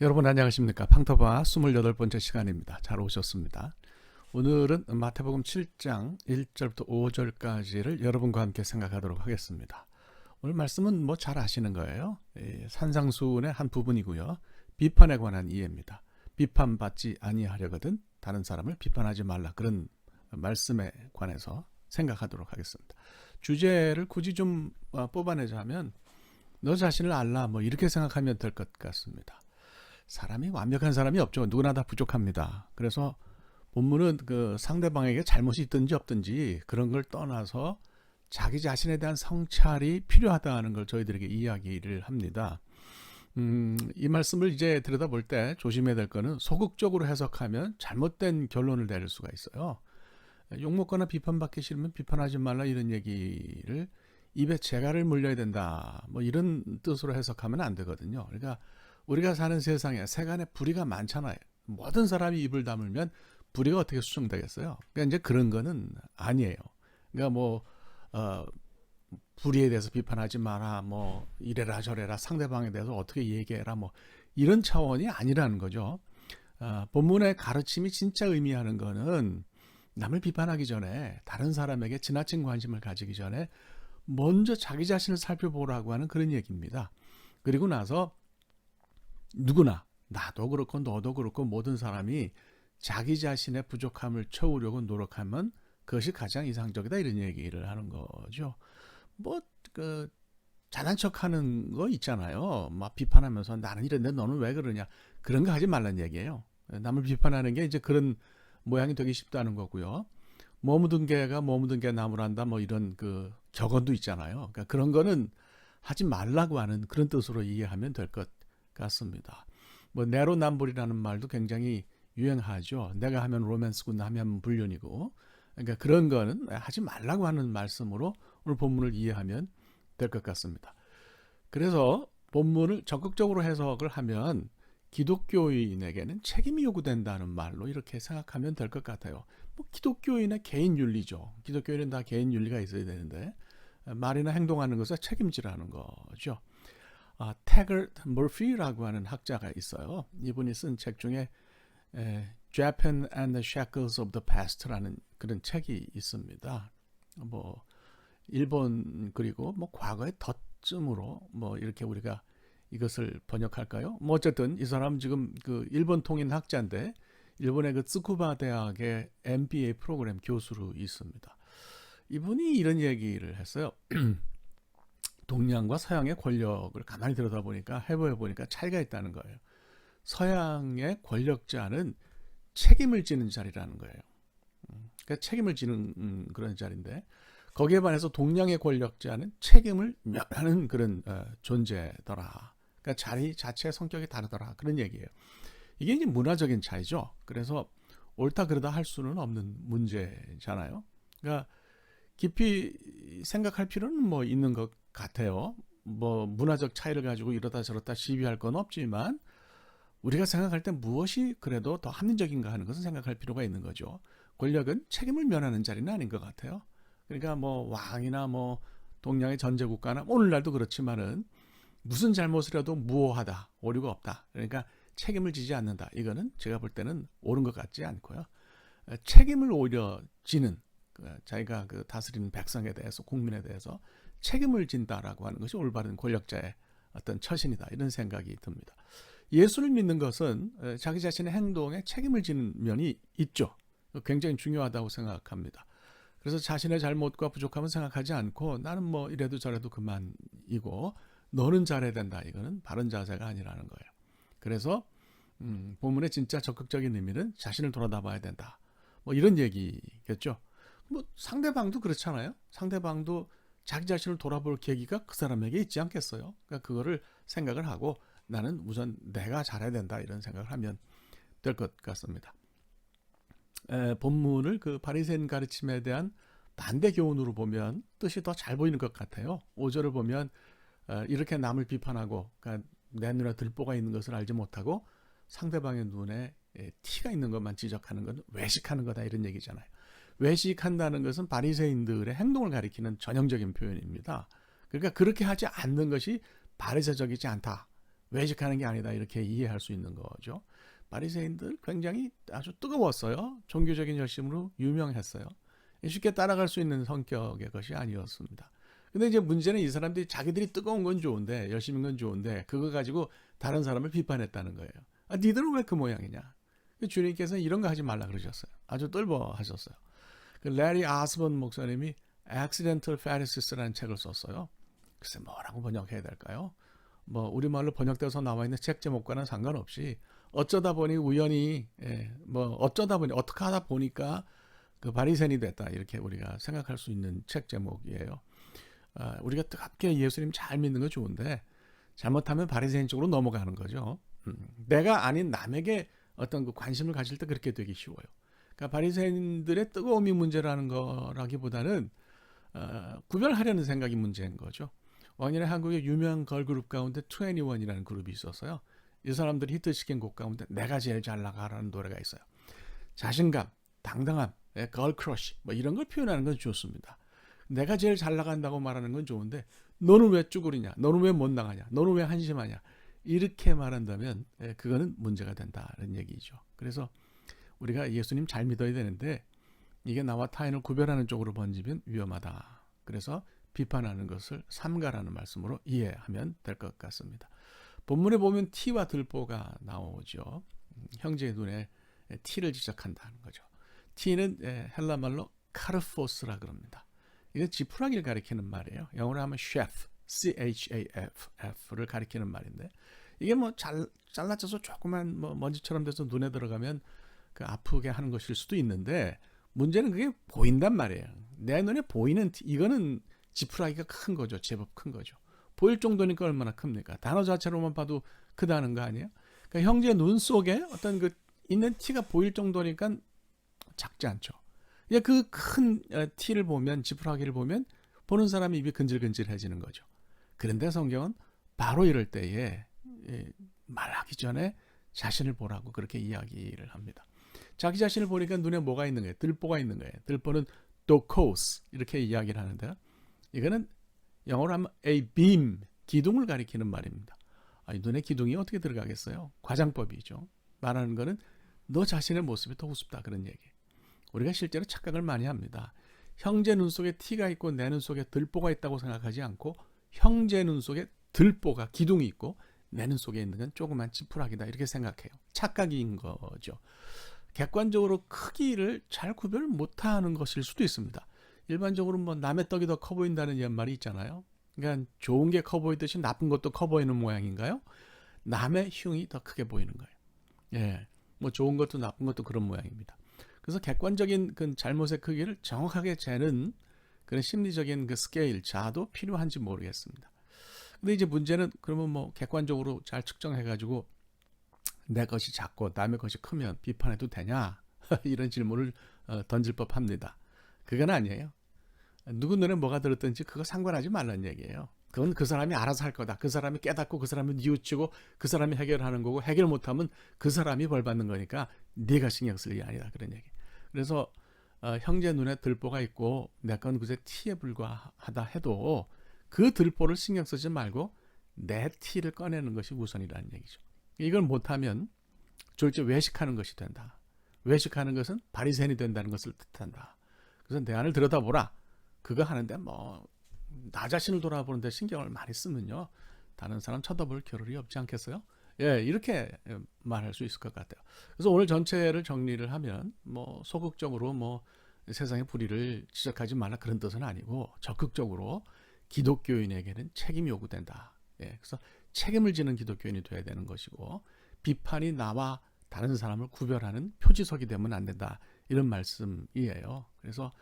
여러분 안녕하십니까? 팡터바 28번째 시간입니다. 잘 오셨습니다. 오늘은 마태복음 7장 1절부터 5절까지를 여러분과 함께 생각하도록 하겠습니다. 오늘 말씀은 뭐 잘 아시는 거예요. 산상수훈의 한 부분이고요. 비판에 관한 이해입니다. 비판받지 아니하려거든 다른 사람을 비판하지 말라. 그런 말씀에 관해서 생각하도록 하겠습니다. 주제를 굳이 좀 뽑아내자면 너 자신을 알라 뭐 이렇게 생각하면 될 것 같습니다. 사람이 완벽한 사람이 없죠. 누구나 다 부족합니다. 그래서 본문은 그 상대방에게 잘못이 있든지 없든지 그런 걸 떠나서 자기 자신에 대한 성찰이 필요하다는 걸 저희들에게 이야기를 합니다. 이 말씀을 이제 들여다볼 때 조심해야 될 거는 소극적으로 해석하면 잘못된 결론을 내릴 수가 있어요. 욕먹거나 비판받기 싫으면 비판하지 말라 이런 얘기를 입에 재갈을 물려야 된다 뭐 이런 뜻으로 해석하면 안 되거든요. 그러니까 우리가 사는 세상에 세간에 불의가 많잖아요. 모든 사람이 입을 다물면 불의가 어떻게 수정되겠어요? 그러니까 이제 그런 거는 아니에요. 그러니까 뭐 불의에 대해서 비판하지 마라, 뭐 이래라 저래라, 상대방에 대해서 어떻게 얘기해라, 뭐 이런 차원이 아니라는 거죠. 본문의 가르침이 진짜 의미하는 거는 남을 비판하기 전에 다른 사람에게 지나친 관심을 가지기 전에 먼저 자기 자신을 살펴보라고 하는 그런 얘기입니다. 그리고 나서 누구나 나도 그렇고 너도 그렇고 모든 사람이 자기 자신의 부족함을 채우려고 노력하면 그것이 가장 이상적이다 이런 얘기를 하는 거죠. 뭐 그 잘난 척하는 거 있잖아요. 막 비판하면서 나는 이런데 너는 왜 그러냐 그런 거 하지 말란 얘기예요. 남을 비판하는 게 이제 그런 모양이 되기 쉽다는 거고요. 뭐 묻은 개가 뭐 묻은 개 나무란다 뭐 이런 그 격언도 있잖아요. 그러니까 그런 거는 하지 말라고 하는 그런 뜻으로 이해하면 될 것 같습니다. 뭐 내로남불이라는 말도 굉장히 유행하죠. 내가 하면 로맨스고 남이 하면 불륜이고. 그러니까 그런 거는 하지 말라고 하는 말씀으로 오늘 본문을 이해하면 될 것 같습니다. 그래서 본문을 적극적으로 해석을 하면 기독교인에게는 책임이 요구된다는 말로 이렇게 생각하면 될 것 같아요. 뭐 기독교인의 개인 윤리죠. 기독교인은 다 개인 윤리가 있어야 되는데 말이나 행동하는 것에 책임지라는 거죠. 태거트 머피라고 하는 학자가 있어요. 이분이 쓴 책 중에 Japan and the Shackles of the Past라는 그런 책이 있습니다. 뭐 일본 그리고 뭐 과거의 덧쯤으로 뭐 이렇게 우리가 이것을 번역할까요? 뭐 어쨌든 이 사람 지금 그 일본 통일 학자인데 일본의 그 츠쿠바 대학의 MBA 프로그램 교수로 있습니다. 이분이 이런 얘기를 했어요. 동양과 서양의 권력을 가만히 들여다보니까 해보니까 차이가 있다는 거예요. 서양의 권력자는 책임을 지는 자리라는 거예요. 그러니까 책임을 지는 그런 자리인데 거기에 반해서 동양의 권력자는 책임을 면하는 그런 존재더라. 그러니까 자리 자체의 성격이 다르더라. 그런 얘기예요. 이게 이제 문화적인 차이죠. 그래서 옳다 그르다 할 수는 없는 문제잖아요. 그러니까 깊이 생각할 필요는 뭐 있는 것 같아요. 뭐 문화적 차이를 가지고 이러다 저러다 시비할 건 없지만 우리가 생각할 때 무엇이 그래도 더 합리적인가 하는 것은 생각할 필요가 있는 거죠. 권력은 책임을 면하는 자리는 아닌 것 같아요. 그러니까 뭐 왕이나 뭐 동양의 전제국가나 오늘날도 그렇지만은 무슨 잘못을 해도 무오하다, 오류가 없다. 그러니까 책임을 지지 않는다. 이거는 제가 볼 때는 옳은 것 같지 않고요. 책임을 오히려 지는 자기가 그 다스리는 백성에 대해서 국민에 대해서 책임을 진다라고 하는 것이 올바른 권력자의 어떤 처신이다 이런 생각이 듭니다. 예수를 믿는 것은 자기 자신의 행동에 책임을 지는 면이 있죠. 굉장히 중요하다고 생각합니다. 그래서 자신의 잘못과 부족함은 생각하지 않고 나는 뭐 이래도 저래도 그만이고 너는 잘해야 된다. 이거는 바른 자세가 아니라는 거예요. 그래서 본문의 진짜 적극적인 의미는 자신을 돌아다봐야 된다. 뭐 이런 얘기겠죠. 뭐 상대방도 그렇잖아요. 상대방도 자기 자신을 돌아볼 계기가 그 사람에게 있지 않겠어요. 그러니까 그거를 생각을 하고 나는 우선 내가 잘해야 된다 이런 생각을 하면 될 것 같습니다. 본문을 그 바리새인 가르침에 대한 반대 교훈으로 보면 뜻이 더 잘 보이는 것 같아요. 5절을 보면 이렇게 남을 비판하고 그러니까 내 눈에 들보가 있는 것을 알지 못하고 상대방의 눈에 티가 있는 것만 지적하는 건 외식하는 거다 이런 얘기잖아요. 외식한다는 것은 바리새인들의 행동을 가리키는 전형적인 표현입니다. 그러니까 그렇게 하지 않는 것이 바리새적이지 않다. 외식하는 게 아니다 이렇게 이해할 수 있는 거죠. 바리새인들 굉장히 아주 뜨거웠어요. 종교적인 열심으로 유명했어요. 쉽게 따라갈 수 있는 성격의 것이 아니었습니다. 근데 이제 문제는 이 사람들이 자기들이 뜨거운 건 좋은데 열심인 건 좋은데 그거 가지고 다른 사람을 비판했다는 거예요. 니들은 왜 그 모양이냐? 주님께서 이런 거 하지 말라 그러셨어요. 아주 뜰보하셨어요. 그 레리 아스본 목사님이 Accidental Pharisees라는 책을 썼어요. 글쎄 뭐라고 번역해야 될까요? 뭐 우리말로 번역돼서 나와 있는 책 제목과는 상관없이 어쩌다 보니 우연히 뭐 어쩌다 보니 어떻게 하다 보니까 그 바리새인이 됐다 이렇게 우리가 생각할 수 있는 책 제목이에요. 우리가 뜨겁게 예수님 잘 믿는 거 좋은데 잘못하면 바리새인 쪽으로 넘어가는 거죠. 내가 아닌 남에게 어떤 그 관심을 가질 때 그렇게 되기 쉬워요. 그러니까 바리새인들의 뜨거움이 문제라는 거라기보다는 구별하려는 생각이 문제인 거죠. 왕년에 한국의 유명 걸그룹 가운데 21이라는 그룹이 있었어요. 이 사람들이 히트시킨 곡 가운데 내가 제일 잘 나가라는 노래가 있어요. 자신감, 당당함, 걸크러쉬 뭐 이런 걸 표현하는 건 좋습니다. 내가 제일 잘 나간다고 말하는 건 좋은데 너는 왜 쭈그리냐? 너는 왜 못 나가냐? 너는 왜 한심하냐? 이렇게 말한다면 그거는 문제가 된다는 얘기죠. 그래서 우리가 예수님 잘 믿어야 되는데 이게 나와 타인을 구별하는 쪽으로 번지면 위험하다. 그래서 비판하는 것을 삼가라는 말씀으로 이해하면 될 것 같습니다. 본문에 보면 티와 들보가 나오죠. 형제의 눈에 티를 지적한다는 거죠. 티는 헬라말로 카르포스라 그럽니다. 이건 지푸라기를 가리키는 말이에요. 영어로 하면 chef, chaf를 가리키는 말인데 이게 뭐 잘라져서 조그만 뭐 먼지처럼 돼서 눈에 들어가면 그 아프게 하는 것일 수도 있는데 문제는 그게 보인단 말이에요. 내 눈에 보이는 이거는 지푸라기가 큰 거죠. 제법 큰 거죠. 보일 정도니까 얼마나 큽니까? 단어 자체로만 봐도 크다는 거 아니에요? 그러니까 형제 눈 속에 어떤 그 있는 티가 보일 정도니까 작지 않죠. 그 큰 티를 보면 지푸라기를 보면 보는 사람이 입이 근질근질해지는 거죠. 그런데 성경은 바로 이럴 때에 말하기 전에 자신을 보라고 그렇게 이야기를 합니다. 자기 자신을 보니까 눈에 뭐가 있는 거예요? 들보가 있는 거예요. 들보는 도코스 이렇게 이야기를 하는데요. 이거는 영어로 하면 a beam, 기둥을 가리키는 말입니다. 눈에 기둥이 어떻게 들어가겠어요? 과장법이죠. 말하는 거는 너 자신의 모습이 더 우습다 그런 얘기. 우리가 실제로 착각을 많이 합니다. 형제 눈 속에 티가 있고 내 눈 속에 들보가 있다고 생각하지 않고 형제 눈 속에 들보가 기둥이 있고 내 눈 속에 있는 건 조그만 지푸라기다 이렇게 생각해요. 착각인 거죠. 객관적으로 크기를 잘 구별 못하는 것일 수도 있습니다. 일반적으로 뭐 남의 떡이 더 커 보인다는 말이 있잖아요. 그러니까 좋은 게 커 보이듯이 나쁜 것도 커 보이는 모양인가요? 남의 흉이 더 크게 보이는 거예요. 뭐 좋은 것도 나쁜 것도 그런 모양입니다. 그래서 객관적인 그 잘못의 크기를 정확하게 재는 그런 심리적인 그 스케일, 자도 필요한지 모르겠습니다. 근데 이제 문제는 그러면 뭐 객관적으로 잘 측정해가지고 내 것이 작고 남의 것이 크면 비판해도 되냐? 이런 질문을 던질 법합니다. 그건 아니에요. 누구 눈에 뭐가 들었든지 그거 상관하지 말라는 얘기예요. 그건 그 사람이 알아서 할 거다. 그 사람이 깨닫고 그 사람이 뉘우치고 그 사람이 해결하는 거고 해결 못하면 그 사람이 벌 받는 거니까 네가 신경 쓸 일이 아니다. 그런 얘기. 그래서 형제 눈에 들보가 있고 내 건 그저 티에 불과하다 해도 그 들보를 신경 쓰지 말고 내 티를 꺼내는 것이 우선이라는 얘기죠. 이걸 못하면 졸지 외식하는 것이 된다. 외식하는 것은 바리새인이 된다는 것을 뜻한다. 그래서 내 안을 들여다보라. 그거 하는데 뭐 나 자신을 돌아보는데 신경을 많이 쓰면요. 다른 사람 쳐다볼 겨를이 없지 않겠어요? 이렇게 말할 수 있을 것 같아요. 그래서 오늘 전체를 정리를 하면 뭐 소극적으로 뭐 세상의 불의를 지적하지 말라 그런 뜻은 아니고 적극적으로 기독교인에게는 책임이 요구된다. 그래서 책임을 지는 기독교인이 돼야 되는 것이고 비판이 나와 다른 사람을 구별하는 표지석이 되면 안 된다. 이런 말씀이에요. 그래서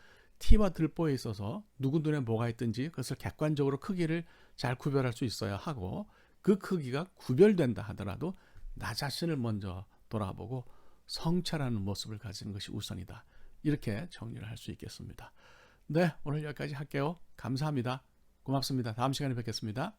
티와 들보에 있어서 누구 눈에 뭐가 있든지 그것을 객관적으로 크기를 잘 구별할 수 있어야 하고 그 크기가 구별된다 하더라도 나 자신을 먼저 돌아보고 성찰하는 모습을 가지는 것이 우선이다. 이렇게 정리를 할 수 있겠습니다. 네, 오늘 여기까지 할게요. 감사합니다. 고맙습니다. 다음 시간에 뵙겠습니다.